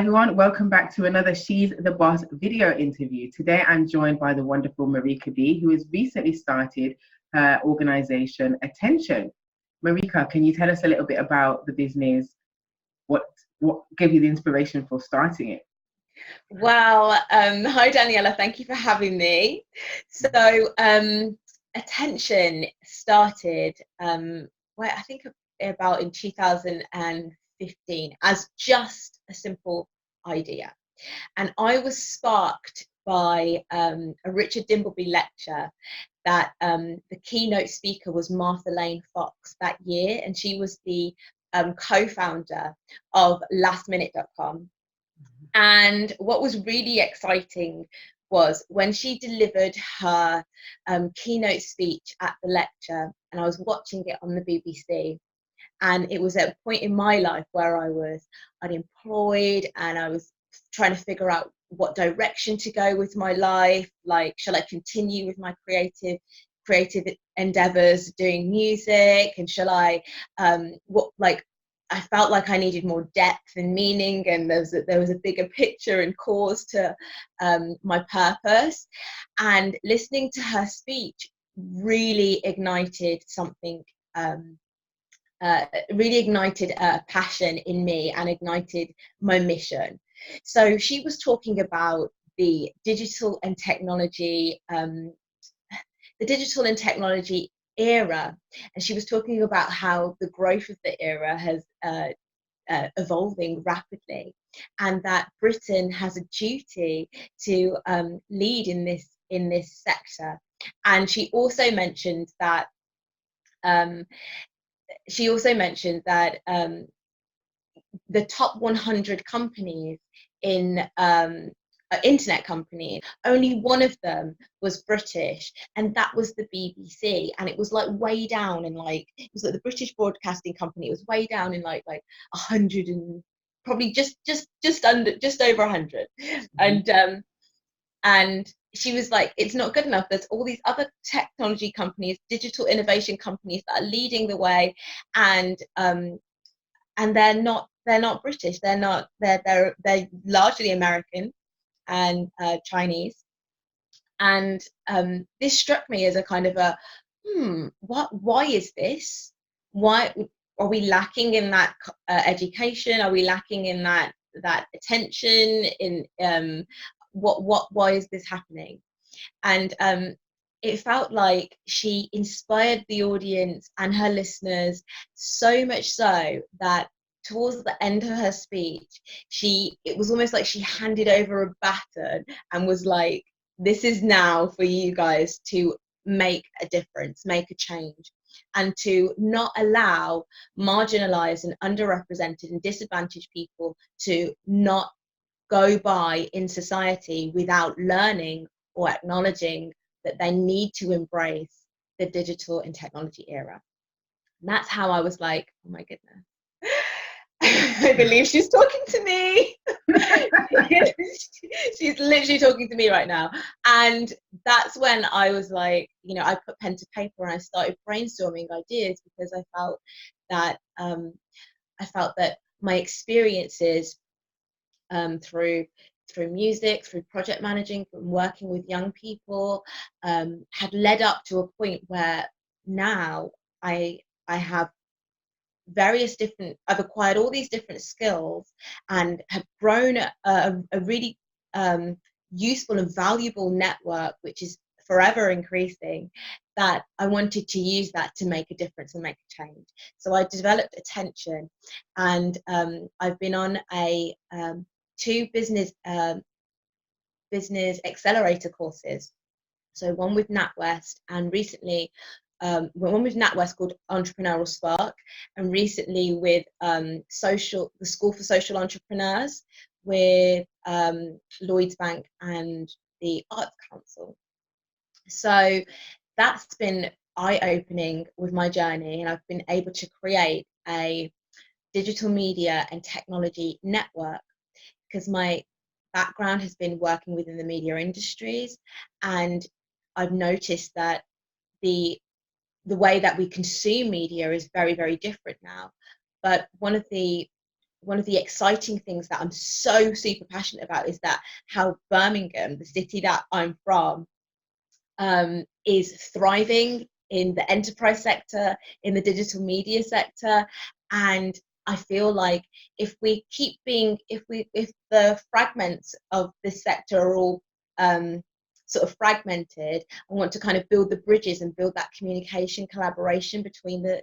everyone, welcome back to another She's the Boss video interview. Today I'm joined by the wonderful Marika B, who has recently started her organization Attention. Marika, can you tell us a little bit about the business? What gave you the inspiration for starting it? Well, hi Daniela, thank you for having me. So, Attention started, I think about in 2015 as just a simple idea. And I was sparked by a Richard Dimbleby lecture that the keynote speaker was Martha Lane Fox that year, and she was the co-founder of lastminute.com. And what was really exciting was when she delivered her keynote speech at the lecture, and I was watching it on the BBC. And it was at a point in my life where I was unemployed and I was trying to figure out what direction to go with my life. Like, shall I continue with my creative endeavors doing music, and shall I I felt like I needed more depth and meaning, and there was a bigger picture and cause to my purpose. And listening to her speech really ignited something, really ignited a passion in me and ignited my mission. So she was talking about the digital and technology era, and she was talking about how the growth of the era has evolving rapidly, and that Britain has a duty to lead in this sector. And she also mentioned that the top 100 companies in internet companies, only one of them was British, and that was the BBC. And it was like way down in it was like the British Broadcasting Company. It was way down in like 100 and probably just over 100. Mm-hmm. And she was like, it's not good enough. There's all these other technology companies, digital innovation companies that are leading the way, and they're not British. They're largely American and Chinese. And this struck me as a kind of a why is this? Why are we lacking in that education? Are we lacking in that attention? In why is this happening? And it felt like she inspired the audience and her listeners so much so that towards the end of her speech, it was almost like she handed over a baton and was like, this is now for you guys to make a difference, make a change, and to not allow marginalized and underrepresented and disadvantaged people to not go by in society without learning or acknowledging that they need to embrace the digital and technology era. And that's how I was like, oh my goodness, I believe she's talking to me. She's literally talking to me right now. And that's when I was like, I put pen to paper and I started brainstorming ideas, because I felt that my experiences through music, through project managing, from working with young people, had led up to a point where now I have I've acquired all these different skills and have grown a really useful and valuable network, which is forever increasing, that I wanted to use that to make a difference and make a change. So I developed Attention, and I've been on two business accelerator courses. So one with NatWest, and recently one with NatWest called Entrepreneurial Spark, and recently with the School for Social Entrepreneurs with Lloyds Bank and the Arts Council. So that's been eye-opening with my journey, and I've been able to create a digital media and technology network, because my background has been working within the media industries, and I've noticed that the way that we consume media is very, very different now. But one of the one of the exciting things that I'm so super passionate about is that how Birmingham, the city that I'm from, is thriving in the enterprise sector, in the digital media sector. And I feel like if the fragments of this sector are all sort of fragmented, I want to kind of build the bridges and build that communication collaboration between the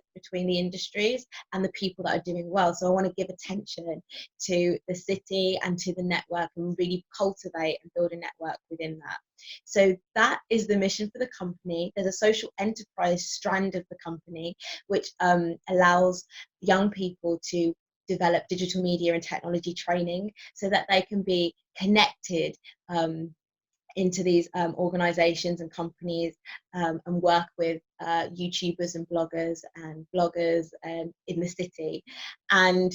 industries and the people that are doing well. So I want to give attention to the city and to the network and really cultivate and build a network within that. So that is the mission for the company. There's a social enterprise strand of the company, which allows young people to develop digital media and technology training so that they can be connected into these organizations and companies, and work with YouTubers and bloggers in the city, and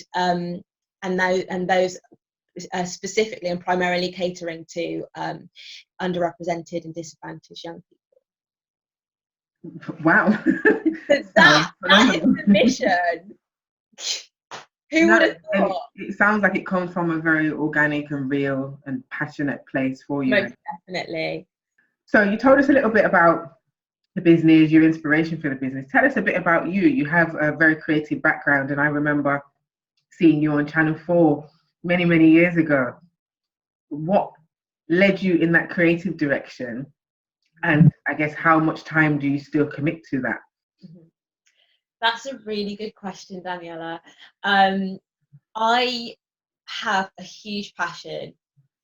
those specifically and primarily catering to underrepresented and disadvantaged young people. Wow. So that is the mission. Who would have thought? It sounds like it comes from a very organic and real and passionate place for you. Most definitely. So you told us a little bit about the business, your inspiration for the business. Tell us a bit about you. You have a very creative background, and I remember seeing you on Channel 4 many, many years ago. What led you in that creative direction? And I guess how much time do you still commit to that? That's a really good question, Daniela. I have a huge passion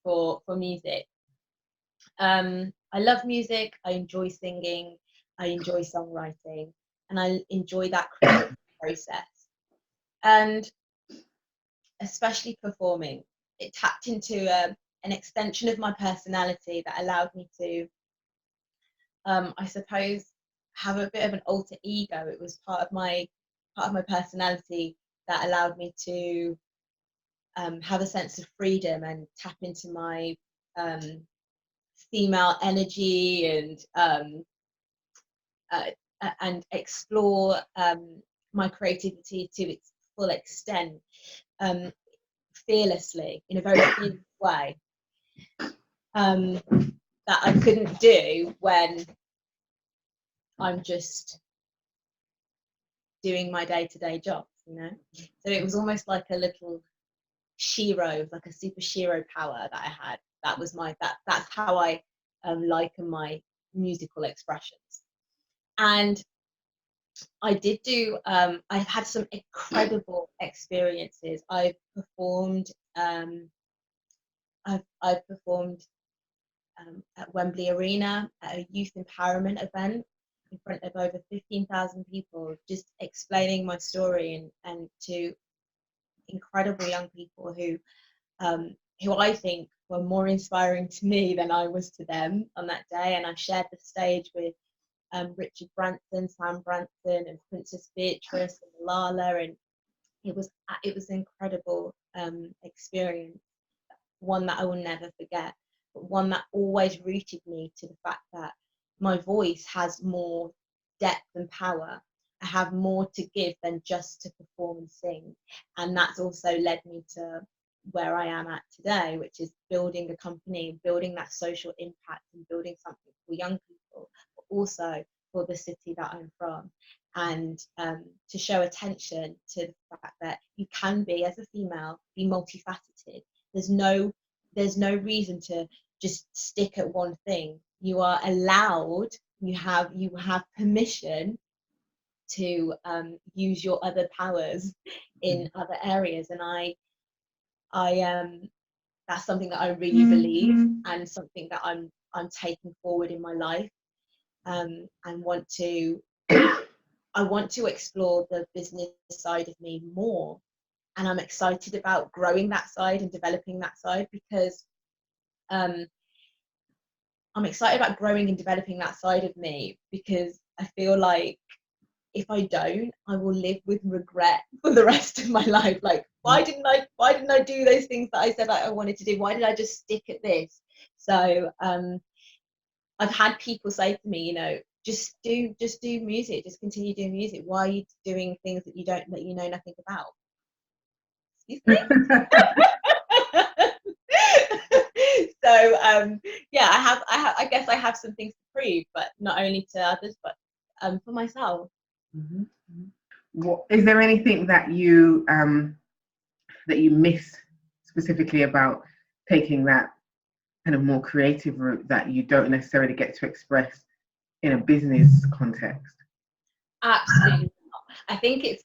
for music. I love music, I enjoy singing, I enjoy songwriting, and I enjoy that creative process. And especially performing, it tapped into an extension of my personality that allowed me to, I suppose, have a bit of an alter ego. It was part of my personality that allowed me to have a sense of freedom and tap into my female energy and explore my creativity to its full extent, fearlessly, in a very fearless way, that I couldn't do when I'm just doing my day-to-day job, you know. So it was almost like a little shiro, like a super shiro power that I had. That was that's how I liken my musical expressions. And I did do, I've had some incredible experiences. I've performed at Wembley Arena at a youth empowerment event in front of over 15,000 people, just explaining my story and to incredible young people who I think were more inspiring to me than I was to them on that day. And I shared the stage with Richard Branson, Sam Branson, and Princess Beatrice and Lala, and it was an incredible experience, one that I will never forget, but one that always rooted me to the fact that my voice has more depth and power. I have more to give than just to perform and sing, and that's also led me to where I am at today, which is building a company, building that social impact, and building something for young people, but also for the city that I'm from, and to show attention to the fact that you can be, as a female, be multifaceted. There's no reason to just stick at one thing. You are allowed, you have permission to use your other powers in other areas, and I that's something that I really believe, and something that I'm taking forward in my life, and I want to explore the business side of me more, and I'm excited about growing that side and developing that side, because I'm excited about growing and developing that side of me, because I feel like if I don't, I will live with regret for the rest of my life. Like, why didn't I do those things that I said I wanted to do? Why did I just stick at this? So I've had people say to me, you know, just do music, just continue doing music. Why are you doing things that you know nothing about? these things. So yeah, I guess I have some things to prove, but not only to others, but for myself. Mhm, mhm. What is there anything that you miss specifically about taking that kind of more creative route that you don't necessarily get to express in a business context? Absolutely not. I think it's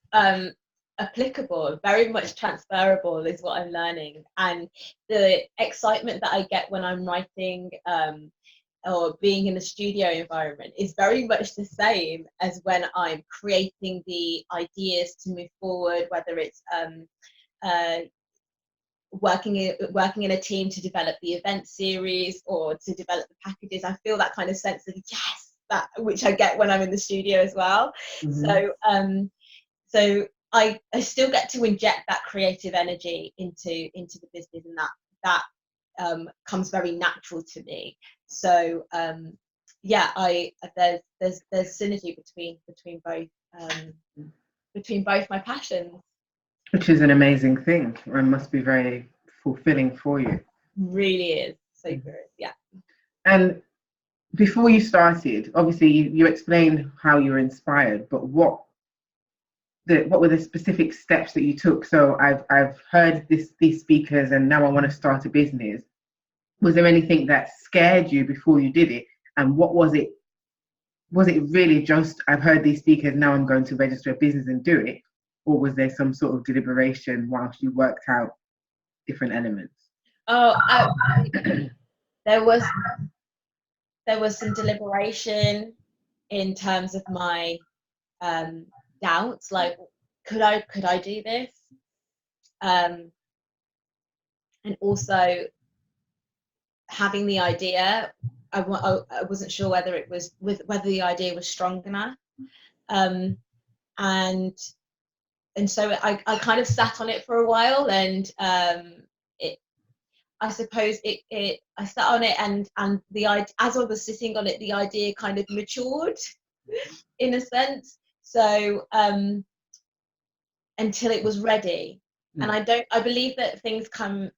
applicable, very much transferable is what I'm learning. And the excitement that I get when I'm writing or being in a studio environment is very much the same as when I'm creating the ideas to move forward, whether it's uh, working in a team to develop the event series or to develop the packages. I feel that kind of sense of yes, that which I get when I'm in the studio as well. Mm-hmm. So I still get to inject that creative energy into the business, and that comes very natural to me. So yeah, there's synergy between both my passions. Which is an amazing thing and must be very fulfilling for you. Really is so good, yeah. And before you started, obviously you explained how you were inspired, but what were the specific steps that you took? So I've heard these speakers and now I want to start a business. Was there anything that scared you before you did it? And what was it? Was it really just I've heard these speakers, now I'm going to register a business and do it? Or was there some sort of deliberation whilst you worked out different elements? Oh, there was some deliberation in terms of my doubts, like could I do this, and also having the idea. I wasn't sure whether the idea was strong enough, and so I kind of sat on it for a while, and it I suppose I sat on it, and as I was sitting on it, the idea kind of matured in a sense. So until it was ready, and I believe that things come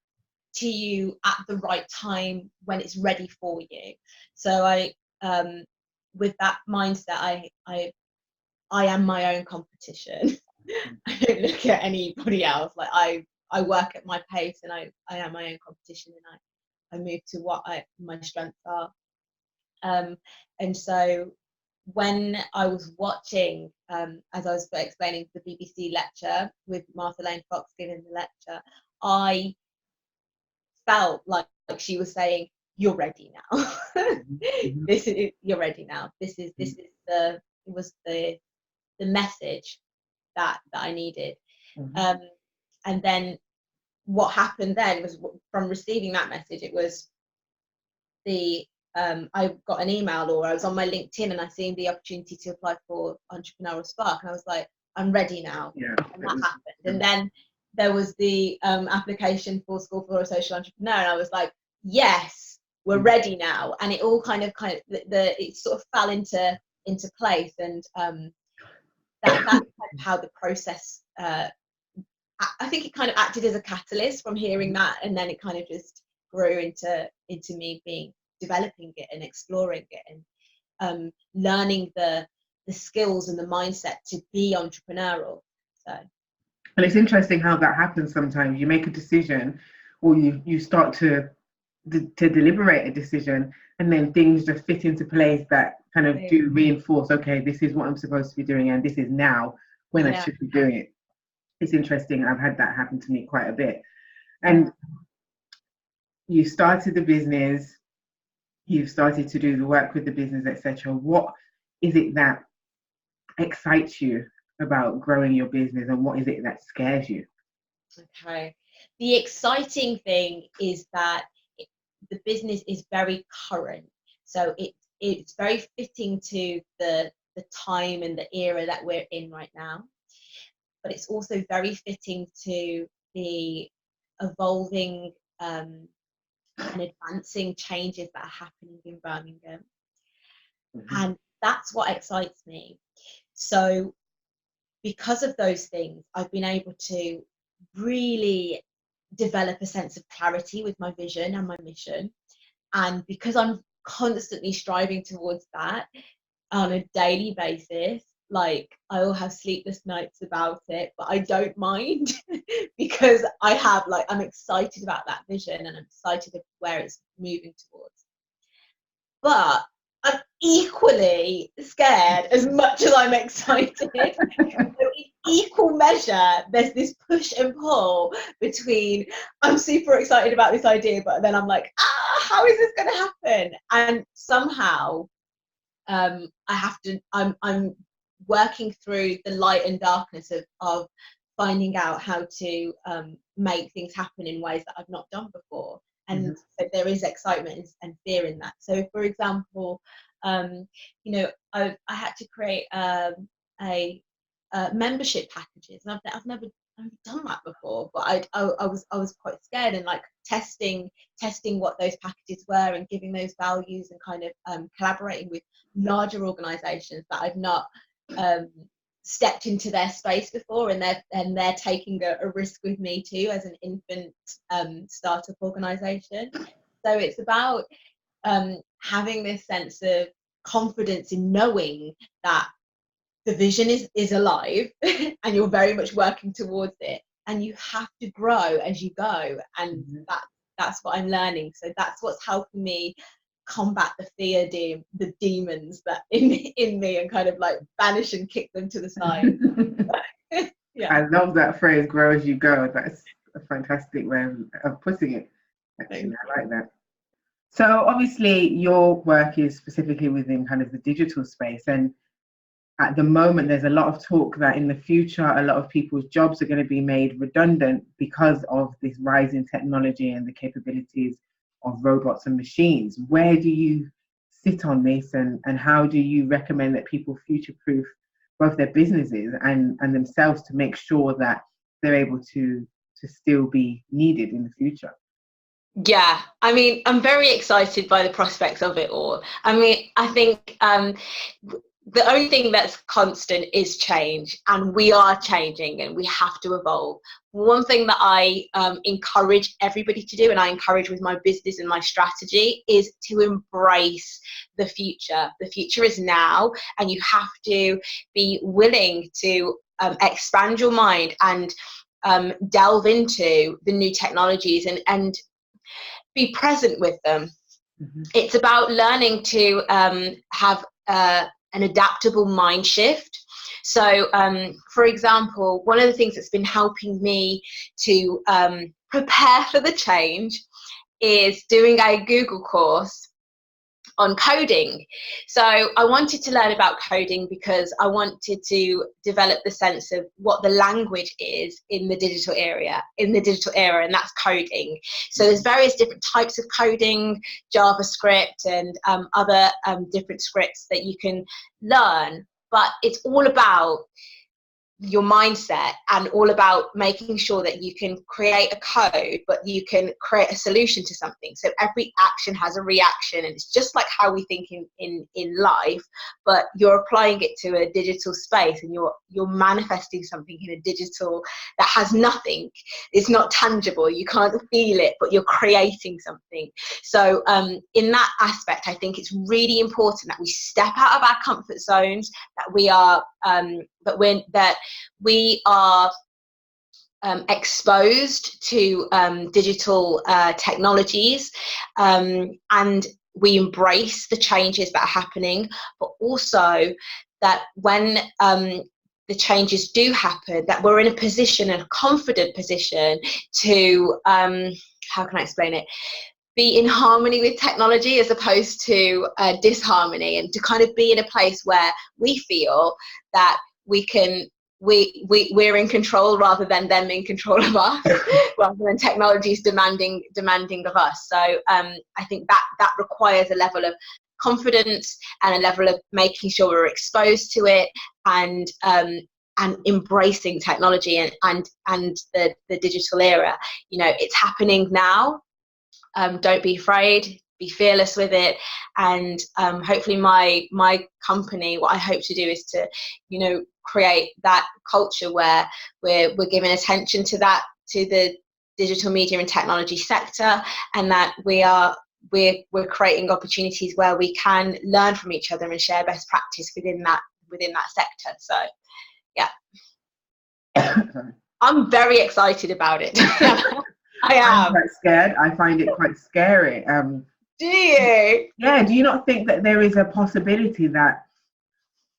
to you at the right time when it's ready for you. So with that mindset, I am my own competition. I don't look at anybody else. Like I work at my pace, and I am my own competition, and I move to what my strengths are. And so when I was watching, as I was explaining the BBC lecture with Martha Lane Fox giving the lecture, I felt like she was saying, "You're ready now. You're ready now. This is the message that I needed." And then what happened then was, from receiving that message, it was I got an email, or I was on my LinkedIn and I seen the opportunity to apply for Entrepreneurial Spark, and I was like, I'm ready now. Yeah, and that happened. And then there was the application for School for a Social Entrepreneur, and I was like, yes, we're ready now. And it all kind of it sort of fell into place, and that's kind of how the process. I think it kind of acted as a catalyst from hearing that, and then it kind of just grew into me developing it and exploring it, and learning the skills and the mindset to be entrepreneurial. So. And it's interesting how that happens sometimes. You make a decision, or you start to deliberate a decision, and then things just fit into place that kind of do reinforce, okay, this is what I'm supposed to be doing, and this is now when I should be doing it. It's interesting. I've had that happen to me quite a bit. And you started the business, you've started to do the work with the business, etc. What is it that excites you about growing your business, and what is it that scares you? Okay. The exciting thing is that the business is very current. So it's very fitting to the time and the era that we're in right now. But it's also very fitting to the evolving and advancing changes that are happening in Birmingham. And that's what excites me. So because of those things, I've been able to really develop a sense of clarity with my vision and my mission. And because I'm constantly striving towards that on a daily basis, like I will have sleepless nights about it, but I don't mind because I'm excited about that vision and I'm excited of where it's moving towards. But I'm equally scared as much as I'm excited. So in equal measure, there's this push and pull between I'm super excited about this idea, but then I'm like, how is this going to happen? And somehow I'm working through the light and darkness of finding out how to make things happen in ways that I've not done before. And so there is excitement and fear in that. So, for example, I had to create a membership packages, and I've never done that before. But I was quite scared and like testing what those packages were and giving those values and kind of collaborating with larger organisations that I've not stepped into their space before, and they're taking a risk with me too as an infant startup organisation. So it's about having this sense of confidence in knowing that the vision is alive and you're very much working towards it, and you have to grow as you go, and that's what I'm learning. So that's what's helping me combat the fear, the demons that in me, and kind of like banish and kick them to the side. Yeah. I love that phrase, grow as you go. That's a fantastic way of putting it. Actually, I like that. So obviously your work is specifically within kind of the digital space, and at the moment there's a lot of talk that in the future a lot of people's jobs are going to be made redundant because of this rise in technology and the capabilities of robots and machines. Where do you sit on this, and how do you recommend that people future-proof both their businesses and themselves to make sure that they're able to still be needed in the future? Yeah, I mean, I'm very excited by the prospects of it all. I mean, I think the only thing that's constant is change, and we are changing and we have to evolve. One thing that I encourage everybody to do, and I encourage with my business and my strategy, is to embrace the future. The future is now, and you have to be willing to expand your mind and delve into the new technologies and be present with them. It's about learning to have an adaptable mind shift. So, for example, one of the things that's been helping me to prepare for the change is doing a Google course on coding. So I wanted to learn about coding because I wanted to develop the sense of what the language is in the digital era, and that's coding. So there's various different types of coding, JavaScript and other different scripts that you can learn, but it's all about your mindset and all about making sure that you can create a code, but you can create a solution to something. So every action has a reaction, and it's just like how we think in life, but you're applying it to a digital space, and you're manifesting something in a digital that has nothing. It's not tangible, you can't feel it, but you're creating something. So in that aspect, I think it's really important that we step out of our comfort zones, that we are exposed to digital technologies, and we embrace the changes that are happening, but also that when the changes do happen, that we're in a position, a confident position to, how can I explain it? Be in harmony with technology as opposed to disharmony, and to kind of be in a place where we feel that we're in control rather than them in control of us, rather than technologies demanding of us. So I think that requires a level of confidence and a level of making sure we're exposed to it, and embracing technology and the digital era. You know, it's happening now. Don't be afraid. be fearless with it. And hopefully my company, what I hope to do is to, you know, create that culture where we're giving attention to that, to the digital media and technology sector, and that we're creating opportunities where we can learn from each other and share best practice within that sector. So yeah. I'm very excited about it. I am. I'm quite scared. I find it quite scary. Do you? Yeah, do you not think that there is a possibility that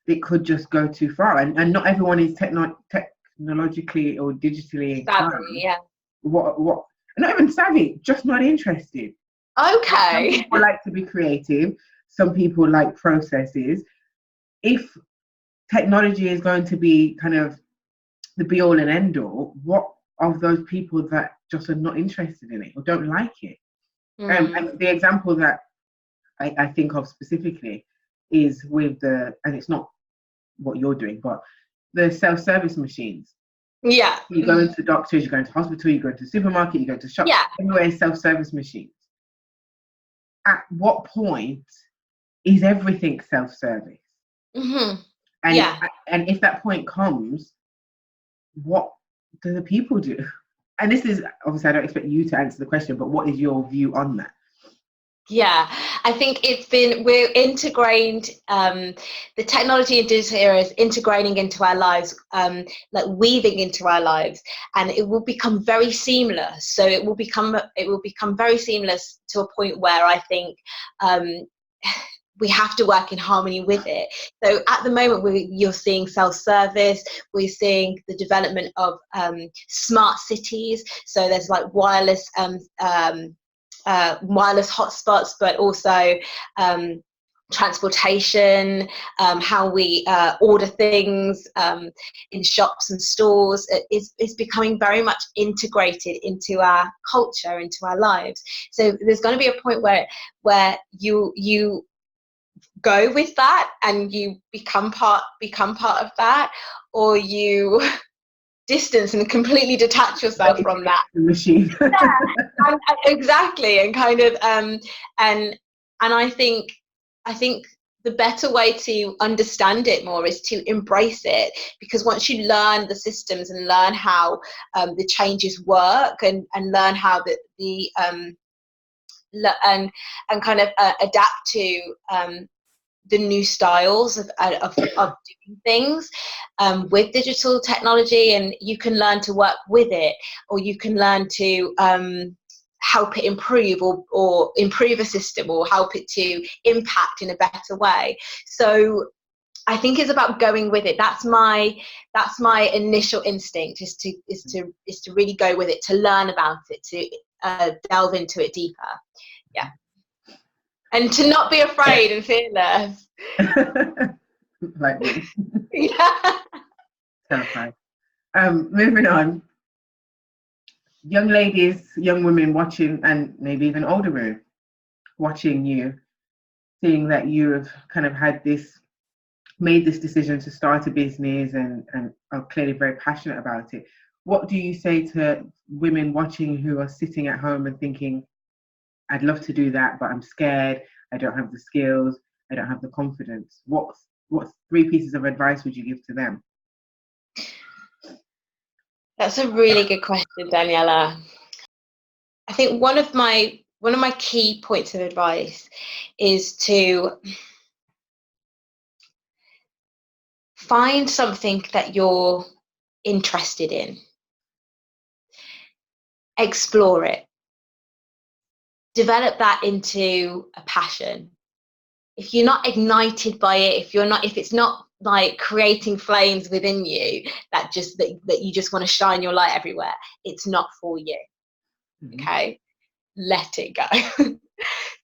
it could just go too far, and not everyone is technologically or digitally inclined? Savvy, yeah. What not even savvy, just not interested. Okay. Some people like to be creative, some people like processes. If technology is going to be kind of the be all and end all, what of those people that just are not interested in it or don't like it? And the example that I think of specifically is with and it's not what you're doing, but the self-service machines. Yeah. You go into doctors, you go into hospital, you go into the supermarket, you go to shops, everywhere is self-service machines. At what point is everything self-service? Mm-hmm. And if that point comes, what do the people do? And this is, obviously, I don't expect you to answer the question, but what is your view on that? Yeah, I think we're integrated, the technology and digital era is integrating into our lives, like weaving into our lives, and it will become very seamless. So it will become very seamless to a point where I think we have to work in harmony with it. So at the moment, you're seeing self-service, we're seeing the development of smart cities. So there's like wireless hotspots, but also transportation, how we order things in shops and stores is becoming very much integrated into our culture, into our lives. So there's going to be a point where you go with that and you become part of that, or you distance and completely detach yourself from that machine. Yeah, exactly. And kind of and I think the better way to understand it more is to embrace it, because once you learn the systems and learn how the changes work, and learn how and kind of adapt to the new styles of doing things with digital technology, and you can learn to work with it, or you can learn to help it improve, or improve a system, or help it to impact in a better way. So I think it's about going with it. That's my initial instinct, is to really go with it, to learn about it, to delve into it deeper. Yeah. And to not be afraid and fearless. Like me. Yeah. Terrified. Moving on. Young ladies, young women watching, and maybe even older women watching you, seeing that you have kind of made this decision to start a business and are clearly very passionate about it. What do you say to women watching who are sitting at home and thinking, I'd love to do that, but I'm scared, I don't have the skills, I don't have the confidence? What 3 pieces of advice would you give to them? That's a really good question, Daniela. I think one of my key points of advice is to find something that you're interested in. Explore it. Develop that into a passion. If you're not ignited by it, if it's not like creating flames within you that you just want to shine your light everywhere, it's not for you. Mm-hmm. Okay, let it go.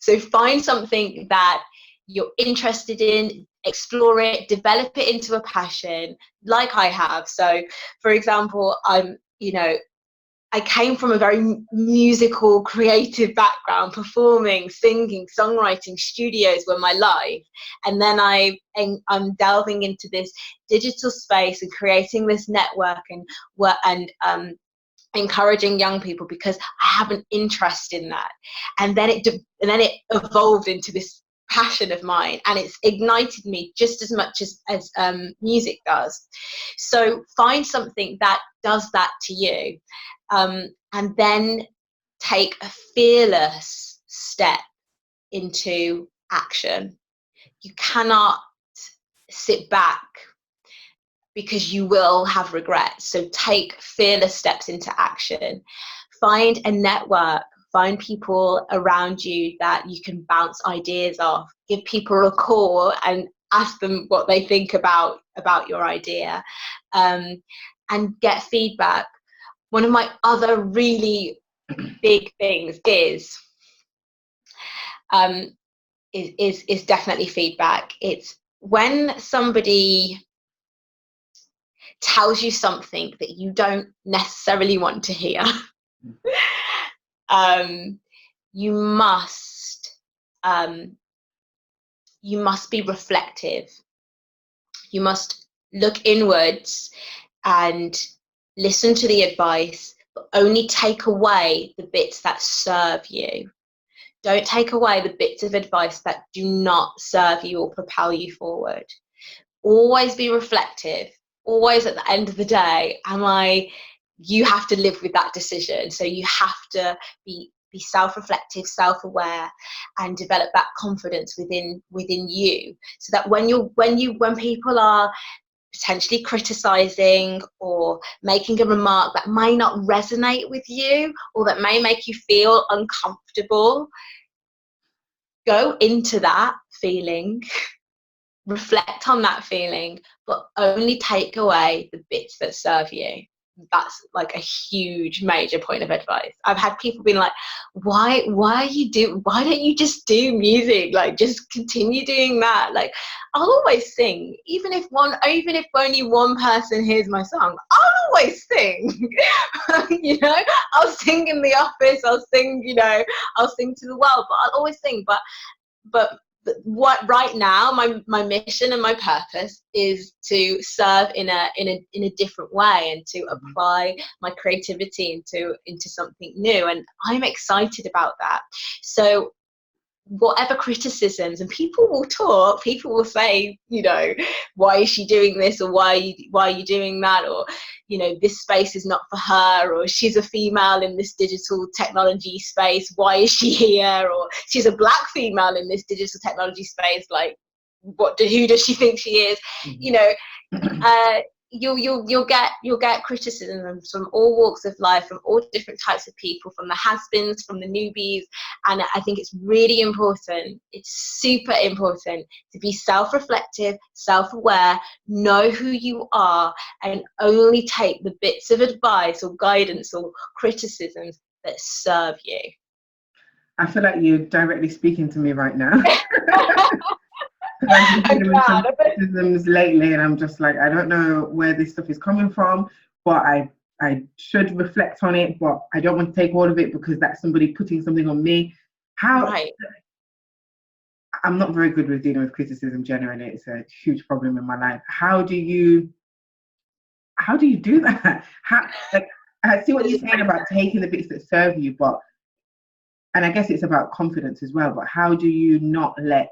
So find something that you're interested in, explore it, develop it into a passion, like I have. So for example, I came from a very musical, creative background. Performing, singing, songwriting, studios were my life. And then I'm delving into this digital space and creating this network and encouraging young people because I have an interest in that. And then it evolved into this passion of mine, and it's ignited me just as much as music does. So find something that does that to you, and then take a fearless step into action. You cannot sit back because you will have regrets. So take fearless steps into action. Find a network. Find people around you that you can bounce ideas off. Give people a call and ask them what they think about your idea, and get feedback. One of my other really big things is definitely feedback. It's when somebody tells you something that you don't necessarily want to hear. You must be reflective. You must look inwards and listen to the advice, but only take away the bits that serve you. Don't take away the bits of advice that do not serve you or propel you forward. Always be reflective. Always at the end of the day, you have to live with that decision. So you have to be self-reflective, self-aware, and develop that confidence within you, so that when people are potentially criticizing or making a remark that may not resonate with you or that may make you feel uncomfortable, go into that feeling, reflect on that feeling, but only take away the bits that serve you. That's like a huge major point of advice. I've had people being like, why don't you just do music? Like, just continue doing that. Like, I'll always sing, even if only one person hears my song, I'll always sing. You know, I'll sing in the office, I'll sing to the world, but I'll always sing. But what right now my mission and my purpose is to serve in a different way, and to apply my creativity into something new, and I'm excited about that. So whatever criticisms, and people will say, why is she doing this, or why are you doing that, or this space is not for her, or she's a female in this digital technology space, why is she here, or she's a black female in this digital technology space, like who does she think she is? You'll get criticisms from all walks of life, from all different types of people, from the has-beens, from the newbies, and I think it's really important, it's super important to be self-reflective, self-aware, know who you are, and only take the bits of advice or guidance or criticisms that serve you. I feel like you're directly speaking to me right now. I've been doing some criticisms lately, and I'm just like, I don't know where this stuff is coming from, but I should reflect on it, but I don't want to take all of it because that's somebody putting something on me. Right. I'm not very good with dealing with criticism generally. It's a huge problem in my life. How do you do that? I see what you're saying about taking the bits that serve you, and I guess it's about confidence as well, but how do you not let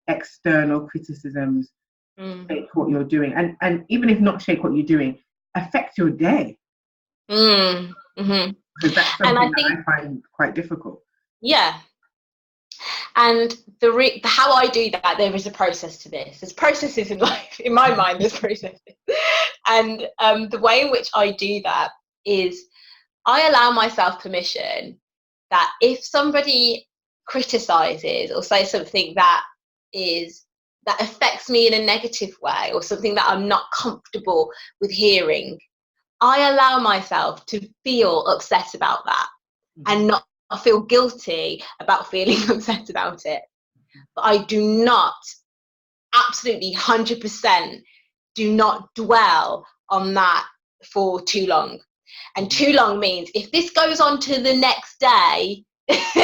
external criticisms shake what you're doing, and even if not shake what you're doing, affect your day? Because that's something I find quite difficult. Yeah. And how I do that, there is a process to this. There's processes in life. In my mind, there's processes. And the way in which I do that is I allow myself permission that if somebody criticizes or says something that affects me in a negative way, or something that I'm not comfortable with hearing, I allow myself to feel upset about that and not feel guilty about feeling upset about it. But I do not, absolutely 100%, do not dwell on that for too long. And too long means if this goes on to the next day, there's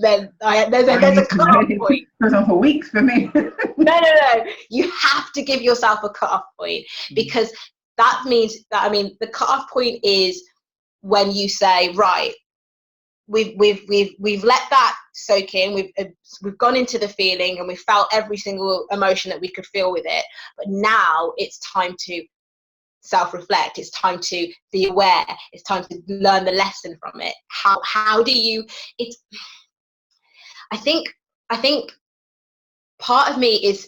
a cut-off point. It goes on for weeks for me. No. You have to give yourself a cut-off point, because that means that, the cut-off point is when you say, right, we've let that soak in, we've gone into the feeling and we've felt every single emotion that we could feel with it, but now it's time to self-reflect, it's time to be aware, it's time to learn the lesson from it. How do you, it's, I think part of me is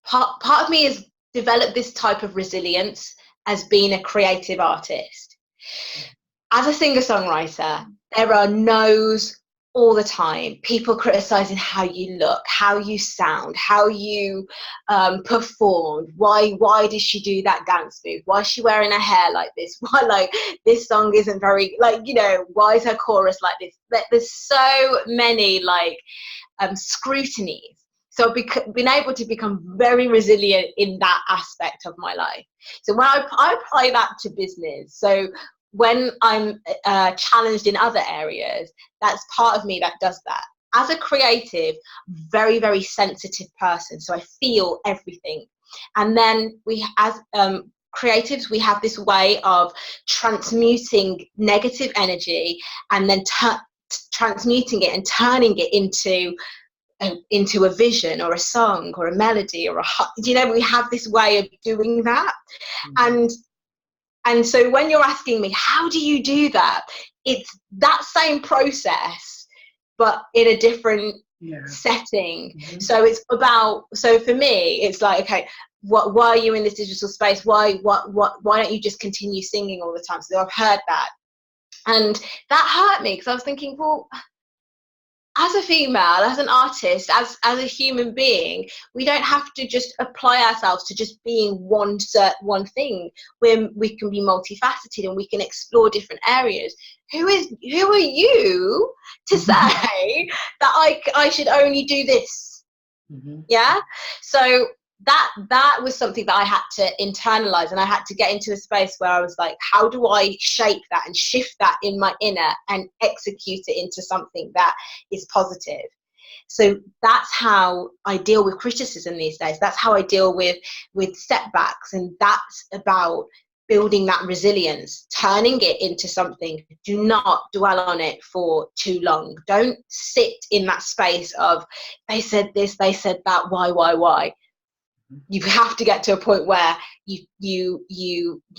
part of me has developed this type of resilience as being a creative artist. As a singer-songwriter, there are no's all the time. People criticizing how you look, how you sound, how you performed. Why did she do that dance move? Why is she wearing her hair like this? Why, like, this song isn't very, like, you know, why is her chorus like this? There's so many, like, scrutinies. So been able to become very resilient in that aspect of my life. So when I apply that to business, so when I'm challenged in other areas, that's part of me that does that. As a creative, very, very sensitive person, so I feel everything. And then we, as creatives, we have this way of transmuting negative energy and then transmuting it and turning it into a vision or a song or a melody or you know, we have this way of doing that. And so when you're asking me, how do you do that? It's that same process, but in a different setting. So it's about, so for me, it's like, okay, why are you in this digital space? Why don't you just continue singing all the time? So I've heard that. And that hurt me because I was thinking, well, as a female, as an artist, as a human being, we don't have to just apply ourselves to just being one thing. We can be multifaceted and we can explore different areas. Who are you to say that I should only do this? Yeah. So that was something that I had to internalize, and I had to get into a space where I was like, how do I shape that and shift that in my inner and execute it into something that is positive? So that's how I deal with criticism these days. That's how I deal with setbacks, and that's about building that resilience, turning it into something. Do not dwell on it for too long. Don't sit in that space of, they said this, they said that, why? You have to get to a point where you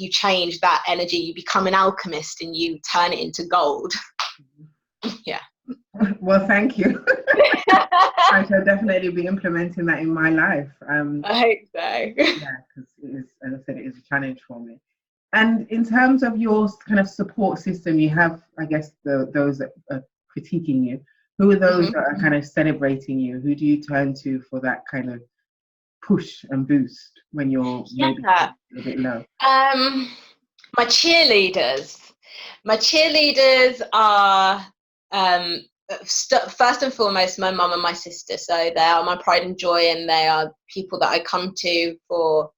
change that energy. You become an alchemist and you turn it into gold. Yeah. Well, thank you. I shall definitely be implementing that in my life. I hope so. Yeah, because it is, as I said, it is a challenge for me. And in terms of your kind of support system, you have, I guess, those that are critiquing you. Who are those that are kind of celebrating you? Who do you turn to for that kind of push and boost when you're maybe a bit low? My cheerleaders are first and foremost my mum and my sister. So they are my pride and joy, and they are people that I come to for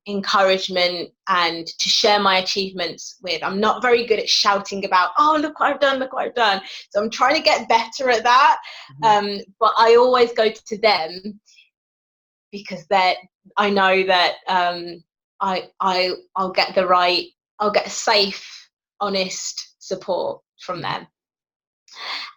encouragement and to share my achievements with. I'm not very good at shouting about, oh, look what I've done. So I'm trying to get better at that. But I always go to them because I know that I'll get safe, honest support from them.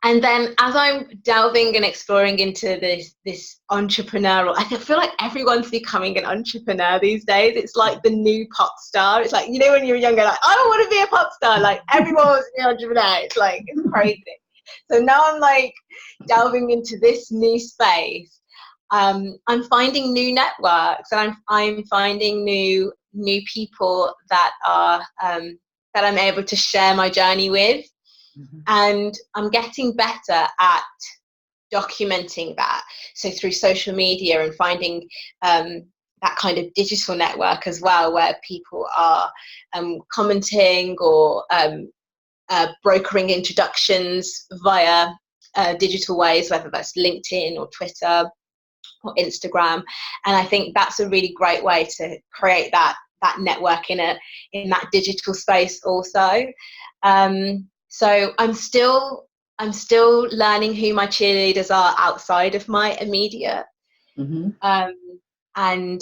And then as I'm delving and exploring into this entrepreneurial, I feel like everyone's becoming an entrepreneur these days. It's like the new pop star. It's like, you know, when you were younger, like, I don't want to be a pop star. Like, everyone wants to be an entrepreneur. It's like, it's crazy. So now I'm like delving into this new space. I'm finding new networks, and I'm finding new people that are that I'm able to share my journey with. And I'm getting better at documenting that. So through social media and finding that kind of digital network as well, where people are commenting or brokering introductions via digital ways, whether that's LinkedIn or Twitter or Instagram. And I think that's a really great way to create that network in that digital space also. So I'm still learning who my cheerleaders are outside of my immediate. And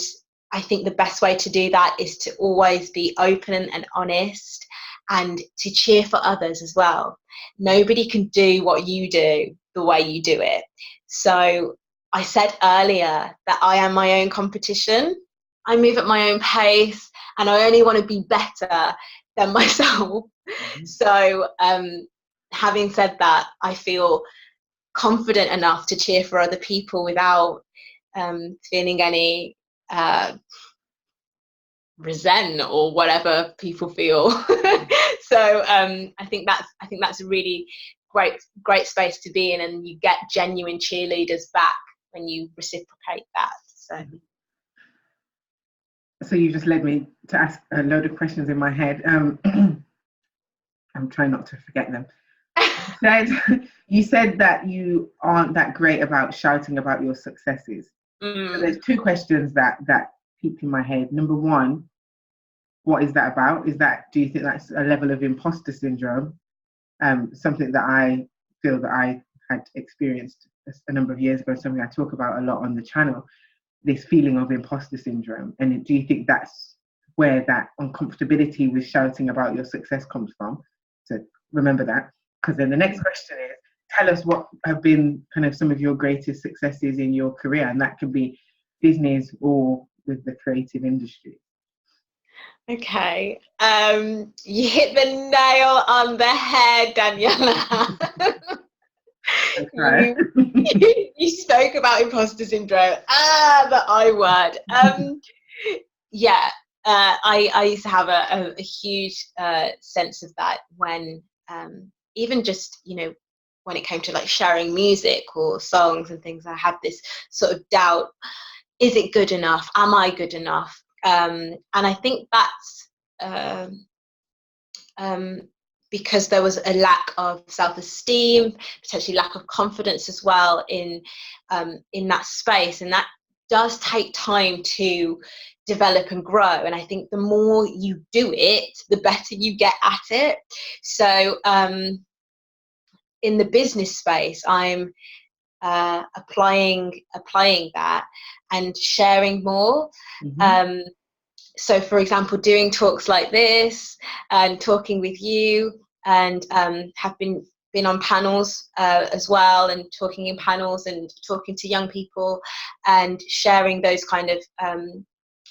I think the best way to do that is to always be open and honest, and to cheer for others as well. Nobody can do what you do the way you do it. So I said earlier that I am my own competition. I move at my own pace, and I only want to be better than myself. So having said that, I feel confident enough to cheer for other people without feeling any resent or whatever people feel. So I think that's a really great space to be in, and you get genuine cheerleaders back when you reciprocate that. So you just led me to ask a load of questions in my head. I'm trying not to forget them. You said that you aren't that great about shouting about your successes. So there's two questions that peeped in my head. Number one, what is that about? Do you think that's a level of imposter syndrome? Something that I feel that I had experienced a number of years ago, something I talk about a lot on the channel, this feeling of imposter syndrome. And do you think that's where that uncomfortability with shouting about your success comes from? So remember that. Because then the next question is, tell us what have been kind of some of your greatest successes in your career, and that could be business or with the creative industry. Okay, you hit the nail on the head, Daniela. Okay. You spoke about imposter syndrome. The I word. Yeah, I used to have a huge sense of that when even just, when it came to like sharing music or songs and things, I had this sort of doubt: is it good enough? Am I good enough? And I think that's because there was a lack of self-esteem, potentially lack of confidence as well in that space, and that does take time to develop and grow. And I think the more you do it, the better you get at it. So in the business space, I'm applying that and sharing more. So for example, doing talks like this and talking with you, and have been on panels as well, and talking in panels and talking to young people and sharing those kind of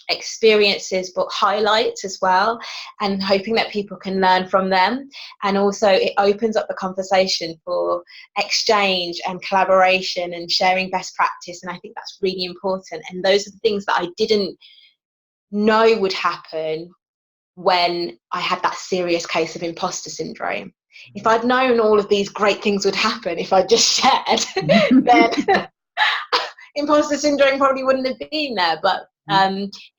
experiences, but highlights as well, and hoping that people can learn from them. And also it opens up the conversation for exchange and collaboration and sharing best practice, and I think that's really important. And those are the things that I didn't know would happen when I had that serious case of imposter syndrome. If I'd known all of these great things would happen if I just shared, then imposter syndrome probably wouldn't have been there. But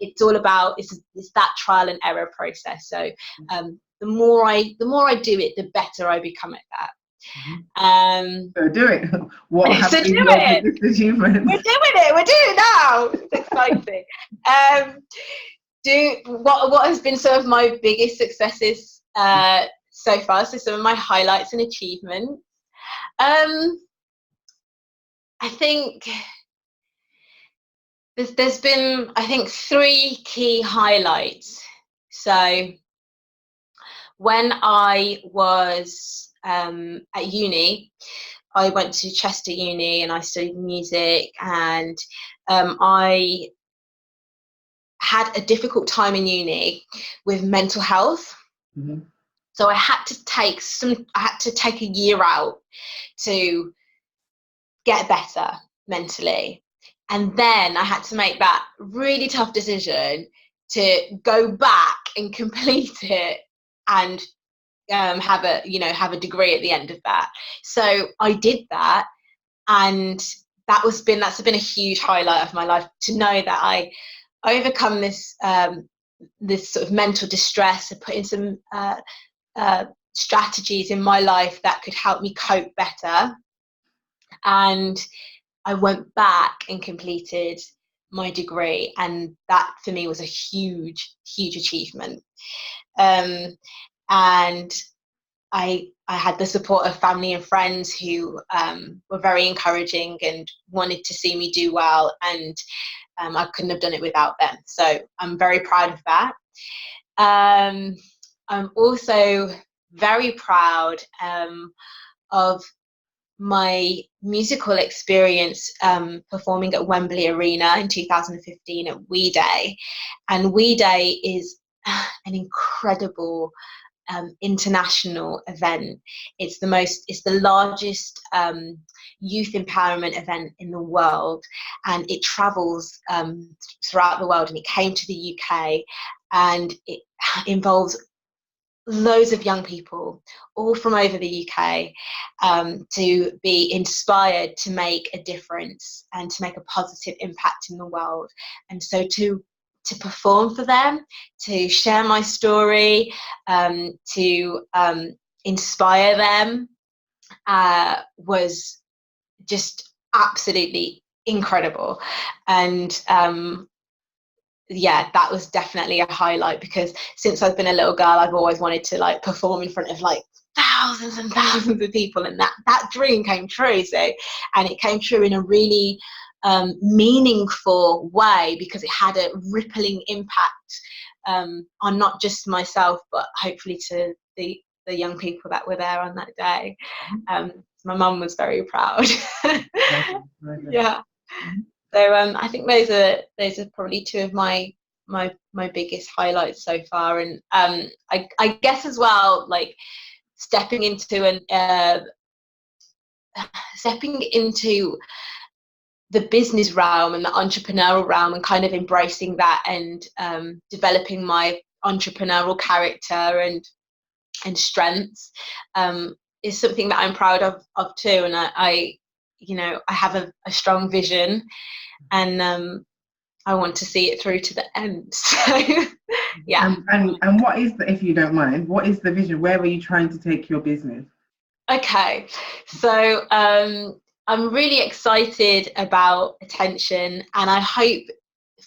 it's all about it's that trial and error process. So the more I do it, the better I become at that. So do it. What have been your biggest achievements? We're doing it now. It's exciting. What has been some of my biggest successes so far? So some of my highlights and achievements. I think there's been, I think, 3 key highlights. So when I was at uni, I went to Chester Uni and I studied music, and I had a difficult time in uni with mental health. So I had to take a year out to get better mentally. And then I had to make that really tough decision to go back and complete it and have a degree at the end of that. So I did that, and that's been a huge highlight of my life, to know that I overcome this sort of mental distress and put in some strategies in my life that could help me cope better. And I went back and completed my degree, and that for me was a huge achievement. And I had the support of family and friends who were very encouraging and wanted to see me do well, and I couldn't have done it without them. So I'm very proud of that. I'm also very proud of my musical experience performing at Wembley Arena in 2015 at We Day. And We Day is an incredible international event. It's the largest youth empowerment event in the world, and it travels throughout the world, and it came to the UK, and it involves loads of young people all from over the UK to be inspired to make a difference and to make a positive impact in the world. And so to perform for them, to share my story, to inspire them was just absolutely incredible. And yeah, that was definitely a highlight, because since I've been a little girl, I've always wanted to like perform in front of like thousands and thousands of people, and that dream came true. So, and it came true in a really meaningful way, because it had a rippling impact on not just myself, but hopefully to the young people that were there on that day. My mum was very proud. Yeah. So I think those are probably two of my biggest highlights so far. And I guess as well, like stepping into the business realm and the entrepreneurial realm, and kind of embracing that, and developing my entrepreneurial character and strengths is something that I'm proud of too. And I have a strong vision, and I want to see it through to the end. So yeah. And what is if you don't mind, what is the vision? Where are you trying to take your business? Okay, so I'm really excited about Attention, and I hope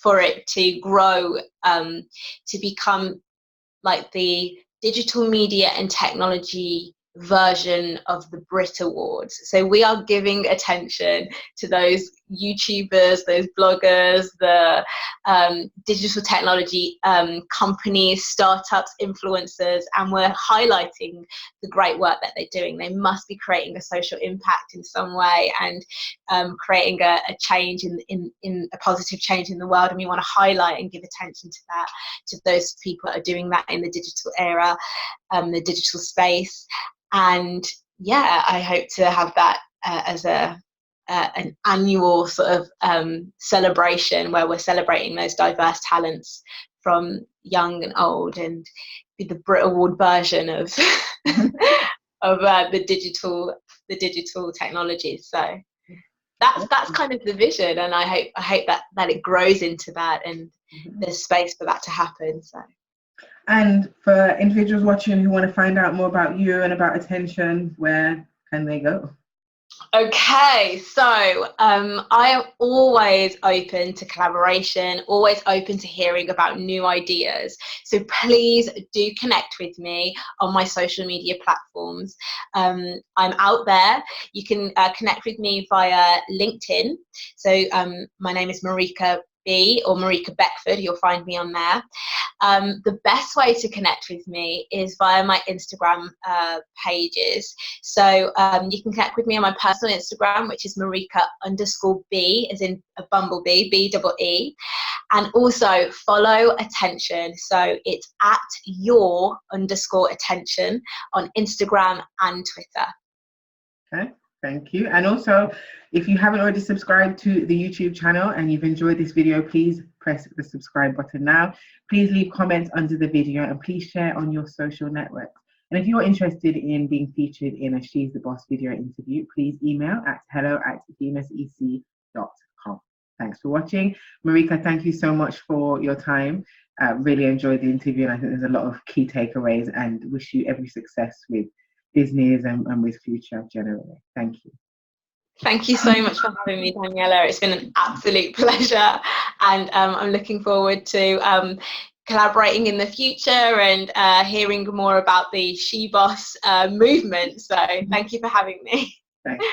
for it to grow to become like the digital media and technology version of the Brit Awards. So we are giving attention to those YouTubers, those bloggers, the digital technology companies, startups, influencers, and we're highlighting the great work that they're doing. They must be creating a social impact in some way, and creating a change in a positive change in the world. And we want to highlight and give attention to that, to those people that are doing that in the digital era, the digital space. And yeah, I hope to have that as an annual sort of celebration, where we're celebrating those diverse talents from young and old, and be the Brit Award version of of the digital technologies. So that's kind of the vision, and I hope that it grows into that, and there's space for that to happen. So. And for individuals watching who want to find out more about you and about Attention, where can they go? Okay, so I am always open to collaboration, always open to hearing about new ideas. So please do connect with me on my social media platforms. I'm out there. You can connect with me via LinkedIn. So my name is Marika B, or Marika Beckford. You'll find me on there. The best way to connect with me is via my Instagram pages. So you can connect with me on my personal Instagram, which is Marika_B, as in a bumblebee, B-double-E. And also follow Attention. So it's @your_attention on Instagram and Twitter. Okay. Thank you. And also, if you haven't already subscribed to the YouTube channel and you've enjoyed this video, please press the subscribe button now. Please leave comments under the video, and please share on your social networks. And if you're interested in being featured in a She's the Boss video interview, please email at hello@venusec.com. Thanks for watching. Marika, thank you so much for your time. Really enjoyed the interview, and I think there's a lot of key takeaways, and wish you every success with business and with future generally. Thank you. Thank you so much for having me, Daniela. It's been an absolute pleasure, and I'm looking forward to collaborating in the future and hearing more about the She Boss movement. So thank you for having me. Thanks.